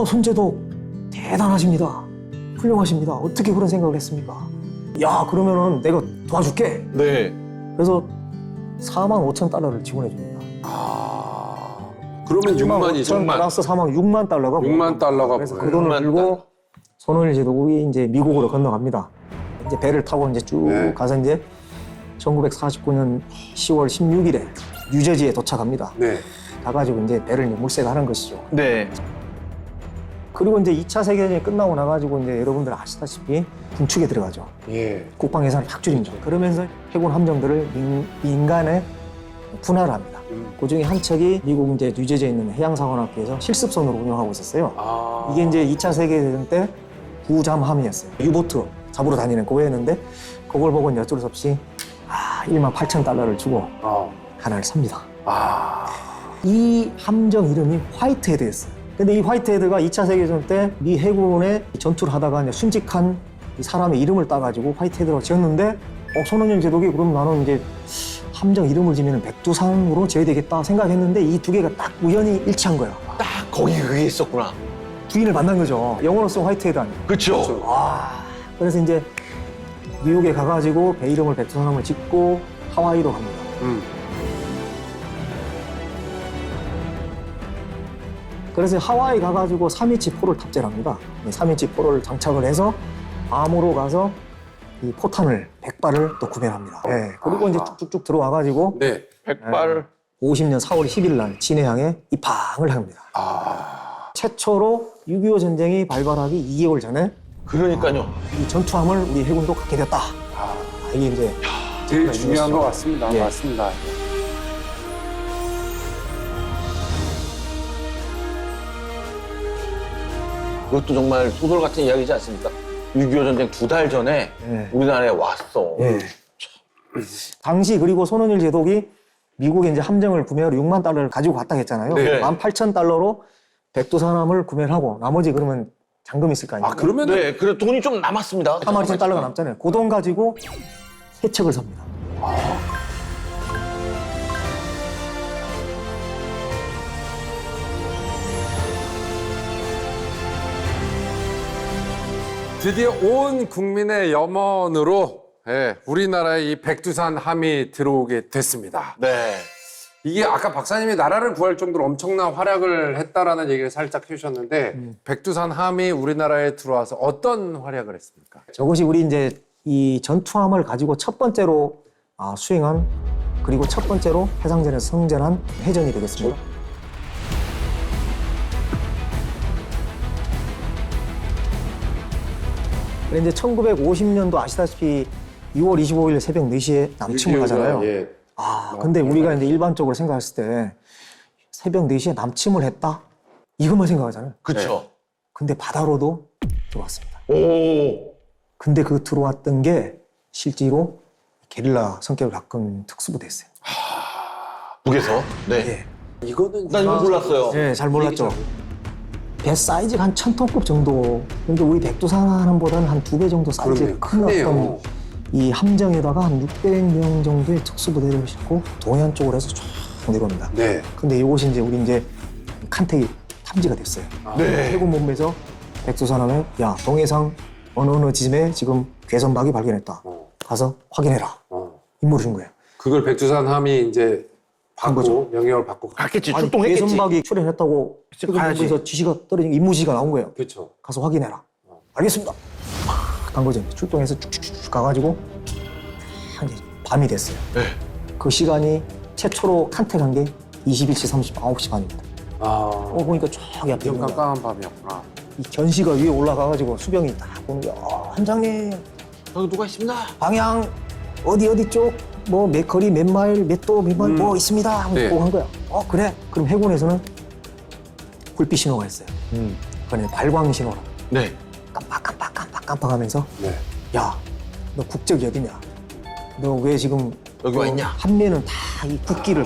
손제독 대단하십니다. 훌륭하십니다. 어떻게 그런 생각을 했습니까? 야, 그러면은 내가 도와줄게. 네. 그래서 45,000달러를 지원해 줍니다. 그러면 6만이죠. 5천 플러스 6만 달러가 6만 달러가 그래서 그 뭐예요? 돈을 6만 들고 손원일 제독이 이제 미국으로 건너갑니다. 이제 배를 타고 이제 쭉 네. 가서 이제 1949년 10월 16일에 뉴저지에 도착합니다. 네. 가가지고 이제 배를 이제 물색하는 것이죠. 네. 그리고 이제 2차 세계대전이 끝나고 나가지고 이제 여러분들 아시다시피 군축에 들어가죠. 예. 국방 예산을 확 줄입니다. 그러면서 해군 함정들을 민간에 분할을 합니다. 그중에 한 척이 미국 이제 뉴저지에 있는 해양사관학교에서 실습선으로 운영하고 있었어요. 이게 이제 2차 세계대전 때 구잠함이었어요. 유보트 잡으러 다니는 그거였는데 그걸 보고 이제 어쩔 수 없이 18,000달러를 주고 하나를 삽니다. 이 함정 이름이 화이트헤드였어요. 근데 이 화이트헤드가 2차 세계대전 때 미 해군의 전투를 하다가 이제 순직한 이 사람의 이름을 따가지고 화이트헤드라고 지었는데 손원일 제독이 그럼 나는 이제 함정 이름을 지면 백두산으로 지어야 되겠다 생각했는데 이 두 개가 딱 우연히 일치한 거예요. 딱 거기 그게 있었구나. 부인을 만난 거죠. 영어로 쓰면 화이트헤드 아니에요. 그렇죠. 그래서 이제 뉴욕에 가가지고 배 이름을 백두산함을 짓고 하와이로 갑니다. 그래서 하와이 가가지고 3인치 포를 탑재를 합니다. 3인치 포를 장착을 해서 괌으로 가서 이 포탄을 100발을 또 구매합니다. 네, 그리고 이제 쭉쭉쭉 들어와가지고 네. 백발. 50년 4월 10일 날 진해항에 입항을 합니다. 최초로 6.25 전쟁이 발발하기 2개월 전에 그러니까요. 이 전투함을 우리 해군도 갖게 됐다. 이게 이제 제일 중요한 것 같습니다. 예. 맞습니다. 그것도 정말 소설 같은 이야기지 않습니까? 6.25 전쟁 2달 전에 네. 우리나라에 왔어. 예. 당시 그리고 손원일 제독이 미국에 이제 함정을 구매하러 6만 달러를 가지고 갔다 했잖아요. 네. 18,000달러로 백두산함을 구매를 하고 나머지 그러면 잔금 있을 거 아니에요. 그러면 네, 그래 돈이 좀 남았습니다. 32,000달러가 남잖아요. 그 돈 가지고 세 척을 삽니다. 드디어 온 국민의 염원으로 우리나라에 이 백두산 함이 들어오게 됐습니다. 네. 이게 아까 박사님이 나라를 구할 정도로 엄청난 활약을 했다라는 얘기를 살짝 해주셨는데 백두산 함이 우리나라에 들어와서 어떤 활약을 했습니까? 저것이 우리 이제 이 전투함을 가지고 첫 번째로 수행한 그리고 첫 번째로 해상전에서 성전한 해전이 되겠습니다. 이제 1950년도 아시다시피 6월 25일 새벽 4시에 남침을 하잖아요. 예. 근데 우리가 이제 일반적으로 생각했을 때 새벽 4시에 남침을 했다? 이것만 생각하잖아요. 그렇죠. 근데 바다로도 들어왔습니다. 오. 근데 그 들어왔던 게 실제로 게릴라 성격을 갖춘 특수부대였어요. 북에서? 네. 예. 이거는 난 이거 몰랐어요. 예, 잘 몰랐죠. 배 사이즈가 한 1,000톤급 정도. 그러니까 우리 백두산함보다는 한 2배 정도 사이즈의 그러네요. 큰 크네요. 어떤 이 함정에다가 한 600명 정도의 특수부대를 싣고 동해안 쪽으로 해서 쫙 내려옵니다. 네. 근데 이것이 이제 우리 이제 칸택이 탐지가 됐어요. 네. 해군 본부에서 백두산함에 야 동해상 어느 지점에 지금 괴선박이 발견했다. 가서 확인해라. 임무를 준 거예요. 그걸 백두산 함이 이제 한 받고 명령을 받고 갔겠지. 아니, 출동했겠지. 괴선박이 출현했다고 해군 가야지. 본부에서 지시가 떨어진 임무 지시가 나온 거예요. 그렇죠. 가서 확인해라. 알겠습니다. 간 거죠. 출동해서 쭉쭉쭉 가가지고 한 이제 밤이 됐어요. 네. 그 시간이 최초로 컨택한 게 21시 39시 반입니다. 보니까 저기 앞에 좀 있는 거야. 깜깜한 밤이었구나. 이 견시가 위에 올라가가지고 수병이 딱 보는 거야. 함장님 여기 누가 있습니다. 방향 어디 쪽 뭐 몇 거리 몇 마일 몇 도 몇 마일 뭐 있습니다 하고 네. 한 거야. 그래. 그럼 해군에서는 불빛 신호가 있어요. 그건 발광 신호라. 네. 깜빡하면서 네. 야, 너 국적이 어디냐? 너 왜 지금 여기 와 있냐? 한면은 다 이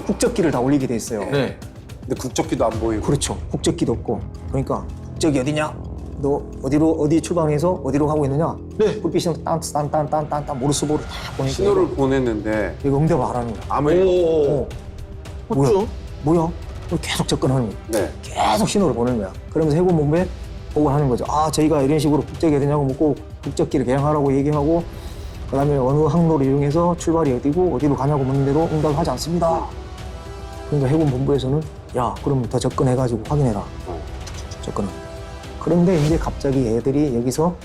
국적기를 다 올리게 돼 있어요. 네. 근데 국적기도 안 보이고. 그렇죠. 국적기도 없고. 그러니까 국적이 어디냐? 너 어디 출발해서 어디로 가고 있느냐? 네. 불빛 신호 딴 모르스보를 다 보내니까 신호를 보냈는데 이거 응답을 안 하는 거야. 아무 오. 뭐야? 뭐야? 계속 접근하는 거야. 네. 계속 신호를 보내는 거야. 그러면서 해군 본부에 보고를 하는 거죠. 저희가 이런 식으로 국적이 어디냐고 묻고 국적기를 개량하라고 얘기하고 그다음에 어느 항로를 이용해서 출발이 어디고 어디로 가냐고 묻는데도 응답하지 않습니다. 그러니까 해군 본부에서는 야, 그럼 더 접근해가지고 확인해라. 접근을. 그런데 이제 갑자기 애들이 여기서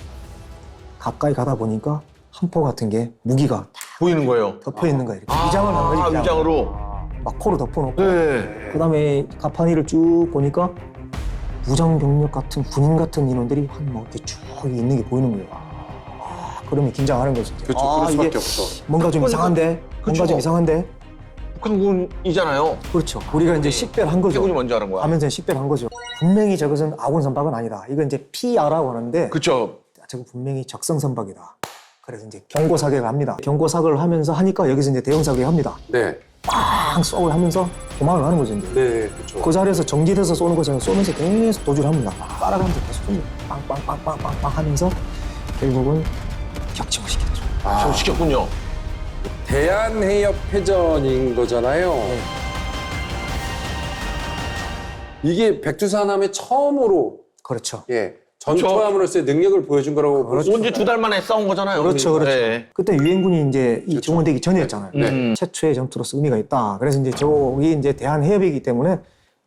가까이 가다 보니까 함포 같은 게 무기가 다 보이는 거예요. 덮여 있는 거예요. 이렇게 위장을 한 거지. 위장으로. 막 코로 덮어놓고. 네. 그다음에 가판위를 쭉 보니까 무장 병력 같은 군인 같은 인원들이 한뭐 이렇게 쭉 있는 게 보이는 거예요. 그러면 긴장하는 거죠. 그렇죠. 그럴 수밖에 없어. 뭔가 좀 이상한데, 뭔가 좀 이상한데. 북한군이잖아요. 그렇죠. 우리가 이제 식별을 한 거죠. 해군이 먼저 하는 거야. 하면서 식별을 한 거죠. 분명히 저것은 아군 선박은 아니다. 이건 이제 PR라고 하는데, 그렇죠. 저거 분명히 적성 선박이다. 그래서 이제 경고 사격을 합니다. 경고 사격을 하면서 하니까 여기서 이제 대응 사격을 합니다. 네. 빵 쏘을 하면서 도망을 가는 거죠. 이제. 네, 그렇죠. 그 자리에서 정지돼서 쏘는 것처럼 쏘면서 계속 도주를 합니다. 따라가면서 계속 쏩니다. 빵빵빵빵빵빵 하면서 결국은 격침을 시키죠. 좀 시켰군요. 대한해협 해전인 거잖아요. 이게 백두산함에 처음으로 그렇죠. 예, 전투함으로서의 능력을 보여준 거라고 볼 수 온지 있어요. 2달 만에 싸운 거잖아요. 그렇죠, 그렇죠. 네. 그때 유엔군이 이제 이 증원되기 전이었잖아요. 네. 최초의 전투로서 의미가 있다. 그래서 이제 저기 이제 대한해협이기 때문에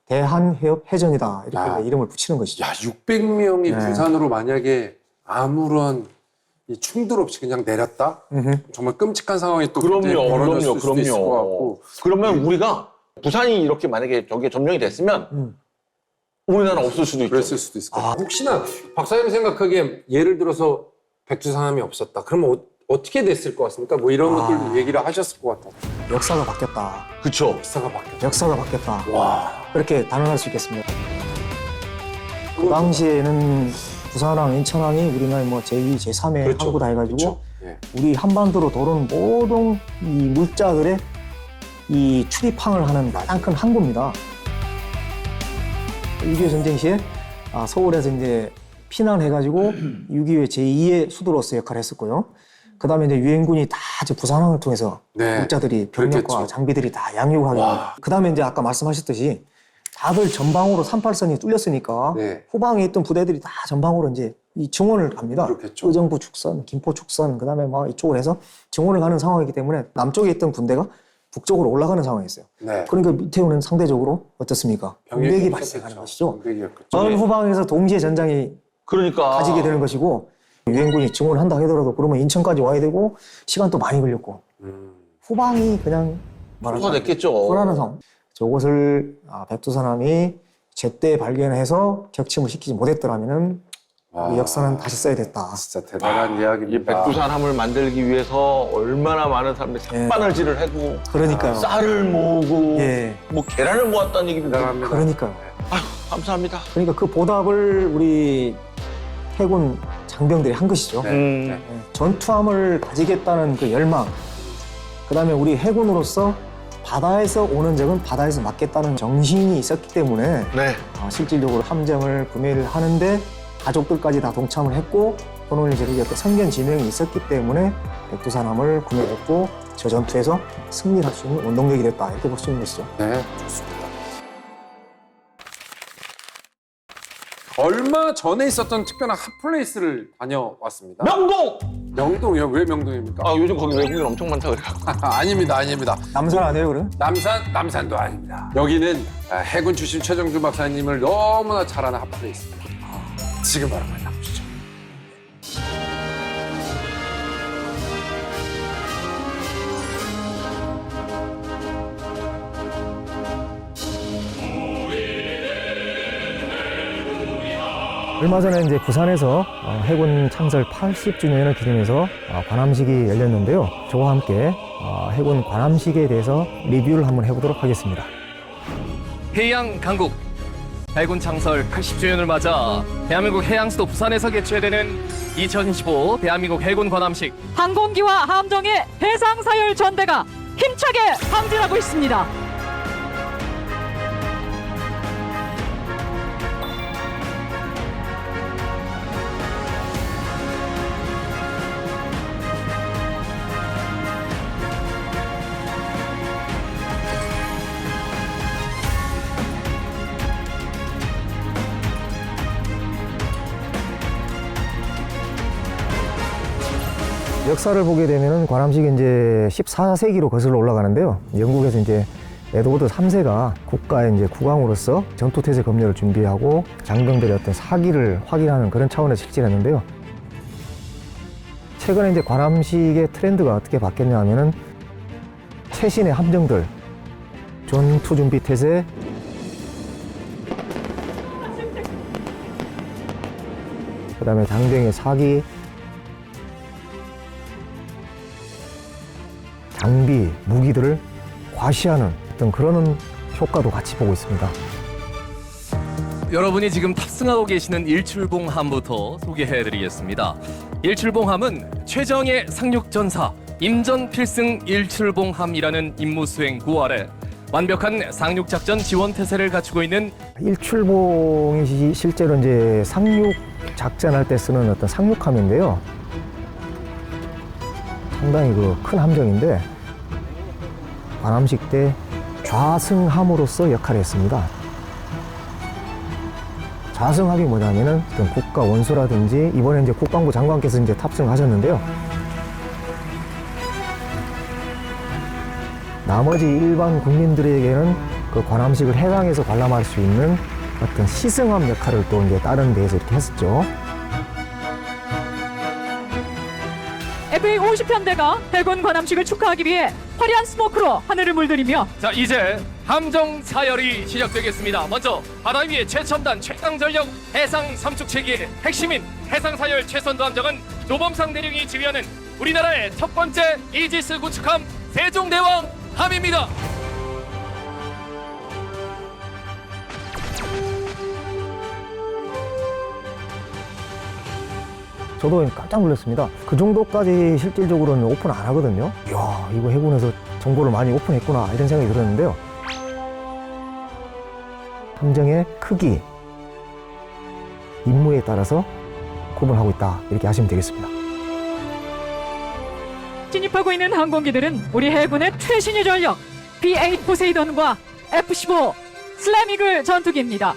대한해협 해전이다. 이렇게 아. 이름을 붙이는 것이죠. 야, 600명이 네. 부산으로 만약에 아무런 이 충돌 없이 그냥 내렸다? 정말 끔찍한 상황이 또 그럼요, 굉장히 벌어졌을 그럼요, 수도 있을 것 그럼요. 같고. 그러면 우리가 부산이 이렇게 만약에 저게 점령이 됐으면 우리나라 없을 수도 있죠. 그랬을 수도 있을 것 같아요. 혹시나 박사님 생각하기에 예를 들어서 백두산함이 없었다. 그러면 어떻게 됐을 것 같습니까? 뭐 이런 것들 얘기를 하셨을 것 같아요. 역사가 바뀌었다. 그렇죠. 역사가 바뀌었죠. 역사가 바뀌었다. 와. 그렇게 단언할 수 있겠습니다. 그 당시에는 부산항, 인천항이 우리나라의 뭐 제2, 제3의 그렇죠. 항구다 해가지고 그렇죠. 예. 우리 한반도로 도는 모든 이 물자들의 이 출입항을 하는 가장 큰 항구입니다. 6.25 전쟁 시에 서울에서 이제 피난해가지고 6.25의 제2의 수도로서 역할을 했었고요. 그 다음에 이제 유엔군이 다 이제 부산항을 통해서 네. 물자들이 병력과 그렇겠죠. 장비들이 다 양육을 하게 됩니다. 그 다음에 이제 아까 말씀하셨듯이 다들 전방으로 38선이 뚫렸으니까 네. 후방에 있던 부대들이 다 전방으로 이제 이 증원을 갑니다. 그렇겠죠. 의정부 축선, 김포 축선, 그 다음에 막 이쪽으로 해서 증원을 가는 상황이기 때문에 남쪽에 있던 군대가 북쪽으로 올라가는 상황이었어요. 네. 그러니까 밑에는 상대적으로 어떻습니까? 공백이 발생하는 것이죠. 공백이었겠죠. 전 후방에서 동시에 전장이 그러니까. 가지게 되는 것이고 유엔군이 증원을 한다 하더라도 그러면 인천까지 와야 되고 시간도 많이 걸렸고 후방이 그냥 뭐가 됐겠죠. 불안한 상황. 저것을 백두산함이 제때 발견해서 격침을 시키지 못했더라면은 이 역사는 다시 써야 됐다. 진짜 대단한 이 이야기입니다. 백두산함을 만들기 위해서 얼마나 많은 사람들이 산바늘질을 하고 그러니까요. 쌀을 모으고 예. 뭐 계란을 모았다는 얘기입니다. 대단합니다. 그러니까요. 아휴, 감사합니다. 그러니까 그 보답을 우리 해군 장병들이 한 것이죠. 네. 예. 전투함을 가지겠다는 그 열망, 그 다음에 우리 해군으로서 바다에서 오는 적은 바다에서 맞겠다는 정신이 있었기 때문에 네. 실질적으로 함정을 구매를 하는데 가족들까지 다 동참을 했고 손원일 제독의 어떤 선견 지명이 있었기 때문에 백두산함을 구매했고 저 전투에서 승리할 수 있는 원동력이 됐다 이렇게 볼 수 있는 것이죠. 네, 좋습니다. 얼마 전에 있었던 특별한 핫플레이스를 다녀왔습니다. 명동! 명동이요? 왜 명동입니까? 아, 요즘 거기 외국인 엄청 많다 그래요. 아닙니다, 아닙니다. 남산 아니에요, 그럼? 남산도 아닙니다. 여기는 해군 출신 최정주 박사님을 너무나 잘 아는 핫플레이스입니다. 지금 바로 만나보시죠. 얼마 전에 이제 부산에서 해군 창설 80주년을 기념해서 관함식이 열렸는데요. 저와 함께 해군 관함식에 대해서 리뷰를 한번 해보도록 하겠습니다. 해양 강국 해군 창설 80주년을 맞아 대한민국 해양 수도 부산에서 개최되는 2025 대한민국 해군 관함식 항공기와 함정의 해상 사열 전대가 힘차게 항진하고 있습니다. 역사를 보게 되면은 관함식이 이제 14세기로 거슬러 올라가는데요. 영국에서 이제 에드워드 3세가 국가의 이제 국왕으로서 전투태세 검열을 준비하고 장병들의 어떤 사기를 확인하는 그런 차원에서 실시했는데요. 최근에 이제 관함식의 트렌드가 어떻게 바뀌었냐 하면은 최신의 함정들, 전투 준비 태세, 그다음에 장병의 사기, 장비, 무기들을 과시하는 어떤 그런 효과도 같이 보고 있습니다. 여러분이 지금 탑승하고 계시는 일출봉함부터 소개해드리겠습니다. 일출봉함은 최정예 상륙전사 임전필승 일출봉함이라는 임무수행 구 아래 완벽한 상륙작전 지원 태세를 갖추고 있는 일출봉이 실제로 이제 상륙 작전할 때 쓰는 어떤 상륙함인데요. 상당히 그 큰 함정인데 관함식 때 좌승함으로서 역할을 했습니다. 좌승함이 뭐냐면은 어떤 국가 원수라든지 이번에 이제 국방부 장관께서 이제 탑승하셨는데요. 나머지 일반 국민들에게는 그 관함식을 해상에서 관람할 수 있는 어떤 시승함 역할을 또 이제 다른 데에서 이렇게 했었죠. FA 50편대가 해군 관함식을 축하하기 위해 화려한 스모크로 하늘을 물들이며 자 이제 함정 사열이 시작되겠습니다. 먼저 바다 위의 최첨단 최강 전력 해상 삼축 체계의 핵심인 해상 사열 최선도 함정은 노범상 대령이 지휘하는 우리나라의 첫 번째 이지스 구축함 세종대왕 함입니다. 저도 깜짝 놀랐습니다. 그 정도까지 실질적으로는 오픈 안 하거든요. 이야, 이거 해군에서 정보를 많이 오픈했구나 이런 생각이 들었는데요. 함정의 크기, 임무에 따라서 구분하고 있다 이렇게 하시면 되겠습니다. 진입하고 있는 항공기들은 우리 해군의 최신의 전력 B-8 포세이돈과 F-15 슬램이글 전투기입니다.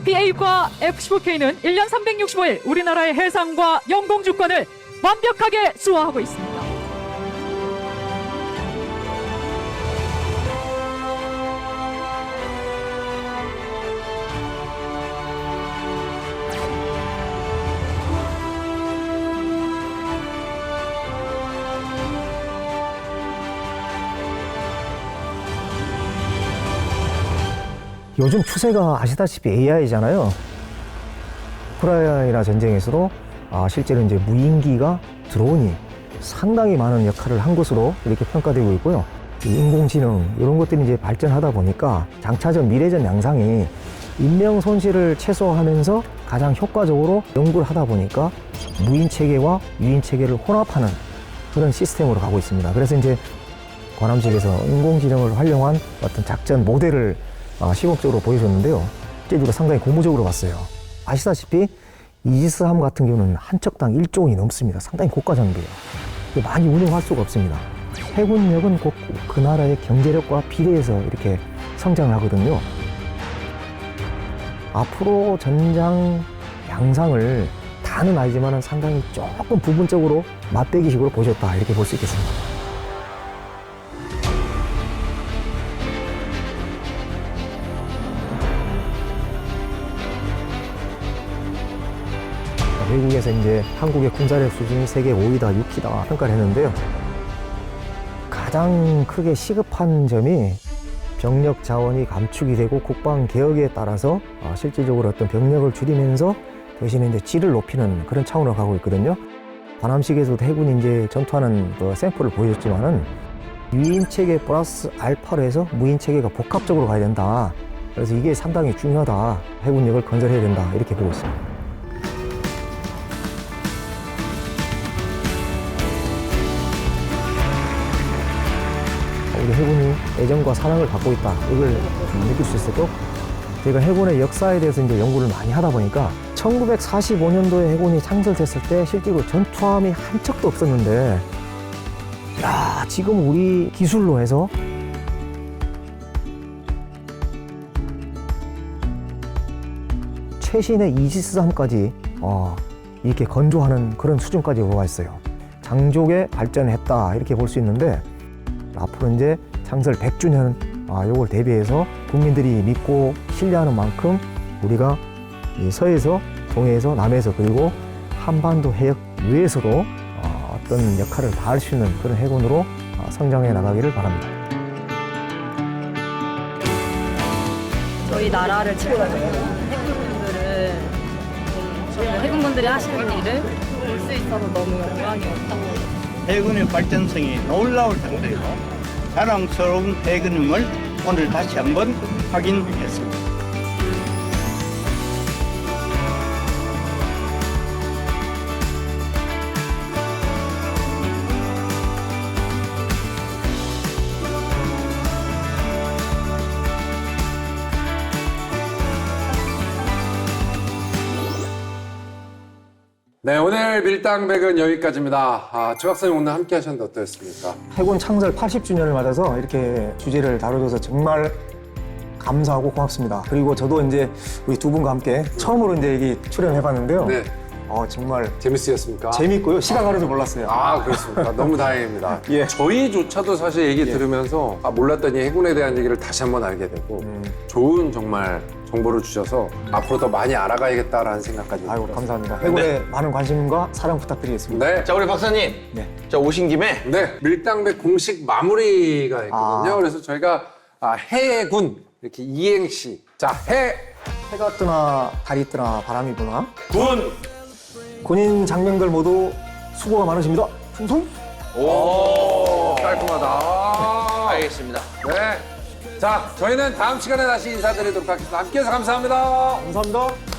B-8과 F-15K는 1년 365일 우리나라의 해상과 영공 주권을 완벽하게 수호하고 있습니다. 요즘 추세가 아시다시피 AI잖아요. 우크라이나 전쟁에서도 실제로 이제 무인기가 드론이 상당히 많은 역할을 한 것으로 이렇게 평가되고 있고요. 인공지능 이런 것들이 이제 발전하다 보니까 장차전 미래전 양상이 인명 손실을 최소화하면서 가장 효과적으로 연구를 하다 보니까 무인 체계와 유인 체계를 혼합하는 그런 시스템으로 가고 있습니다. 그래서 이제 관함식에서 인공지능을 활용한 어떤 작전 모델을 시범적으로 보여줬는데요. 실제로 상당히 고무적으로 봤어요. 아시다시피 이지스함 같은 경우는 한 척당 1조 원이 넘습니다. 상당히 고가 장비예요. 많이 운용할 수가 없습니다. 해군력은 꼭 그 나라의 경제력과 비례해서 이렇게 성장을 하거든요. 앞으로 전장 양상을 다는 아니지만 상당히 조금 부분적으로 맞배기식으로 보셨다 이렇게 볼 수 있겠습니다. 외국에서 이제 한국의 군사력 수준이 세계 5위다, 6위다 평가를 했는데요. 가장 크게 시급한 점이 병력 자원이 감축이 되고 국방 개혁에 따라서 실질적으로 어떤 병력을 줄이면서 대신에 이제 질을 높이는 그런 차원으로 가고 있거든요. 관함식에서도 해군이 이제 전투하는 그 샘플을 보여줬지만은 유인 체계 플러스 알파로 해서 무인 체계가 복합적으로 가야 된다. 그래서 이게 상당히 중요하다. 해군력을 건설해야 된다. 이렇게 보고 있습니다. 우리 해군이 애정과 사랑을 갖고 있다. 이걸 느낄 수 있었고, 제가 해군의 역사에 대해서 이제 연구를 많이 하다 보니까 1945년도에 해군이 창설됐을 때 실제로 전투함이 한 척도 없었는데, 야, 지금 우리 기술로 해서 최신의 이지스함까지 이렇게 건조하는 그런 수준까지 올라와 있어요. 장족에 발전했다 이렇게 볼 수 있는데 앞으로 이제 창설 100주년 요걸 대비해서 국민들이 믿고 신뢰하는 만큼 우리가 이 서에서 동해에서 남해에서 그리고 한반도 해역 위에서도 어떤 역할을 다할 수 있는 그런 해군으로 성장해 나가기를 바랍니다. 저희 나라를 지켜주는 해군분들은 해군분들이 하시는 일을 볼 수 있어서 너무 영광이었고 해군의 발전성이 놀라울 정도이고 자랑스러운 해군임을 오늘 다시 한번 확인했습니다. 네, 오늘 밀당백은 여기까지입니다. 최 박사님 오늘 함께 하셨는데 어떠셨습니까? 해군 창설 80주년을 맞아서 이렇게 주제를 다뤄줘서 정말 감사하고 고맙습니다. 그리고 저도 이제 우리 두 분과 함께 처음으로 이제 여기 출연해봤는데요. 네. 정말 재밌으셨습니까? 재밌고요. 시간 가는 줄 몰랐어요. 그렇습니까? 너무 다행입니다. 예. 저희조차도 사실 얘기 들으면서 몰랐던 이 해군에 대한 얘기를 다시 한번 알게 되고 좋은 정말 정보를 주셔서 앞으로 더 많이 알아가야겠다라는 생각까지 아이고 들었습니다. 감사합니다. 해군에 많은 관심과 사랑 부탁드리겠습니다. 네. 자, 우리 박사님. 네. 자, 오신 김에 네, 밀당백 공식 마무리가 있거든요. 그래서 저희가 해군 이렇게 이행시. 자, 해가 뜨나 달이 뜨나 바람이 부나 군. 군인 장병들 모두 수고가 많으십니다. 충성! 오, 깔끔하다. 알겠습니다. 네. 자, 저희는 다음 시간에 다시 인사드리도록 하겠습니다. 함께해서 감사합니다. 감사합니다.